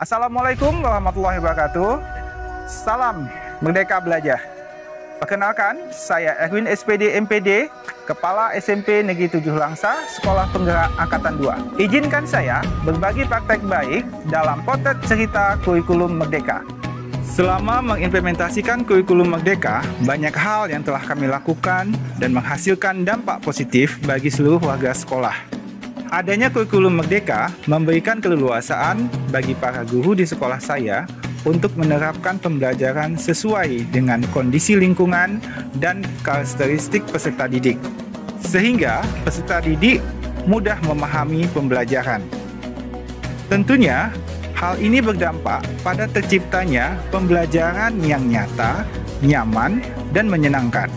Assalamualaikum warahmatullahi wabarakatuh. Salam Merdeka Belajar. Perkenalkan, saya Erwin SPD MPD, Kepala SMP Negeri 7 Langsa, Sekolah Penggerak Angkatan 2. Izinkan saya berbagi praktek baik dalam potret cerita kurikulum Merdeka. Selama mengimplementasikan kurikulum Merdeka, banyak hal yang telah kami lakukan dan menghasilkan dampak positif bagi seluruh warga sekolah. Adanya kurikulum Merdeka memberikan keleluasaan bagi para guru di sekolah saya untuk menerapkan pembelajaran sesuai dengan kondisi lingkungan dan karakteristik peserta didik, sehingga peserta didik mudah memahami pembelajaran. Tentunya, hal ini berdampak pada terciptanya pembelajaran yang nyata, nyaman, dan menyenangkan.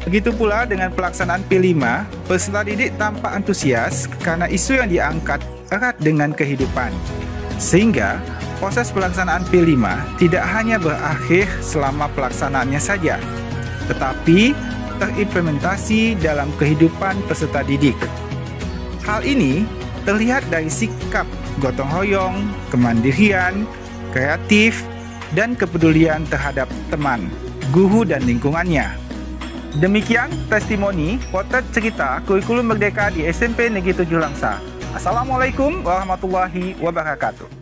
Begitu pula dengan pelaksanaan P5, peserta didik tampak antusias karena isu yang diangkat erat dengan kehidupan. Sehingga, proses pelaksanaan P5 tidak hanya berakhir selama pelaksanaannya saja, tetapi terimplementasi dalam kehidupan peserta didik. Hal ini terlihat dari sikap gotong royong, kemandirian, kreatif, dan kepedulian terhadap teman, guru, dan lingkungannya. Demikian testimoni potret cerita kurikulum Merdeka di SMP Negeri 7 Langsa. Assalamualaikum warahmatullahi wabarakatuh.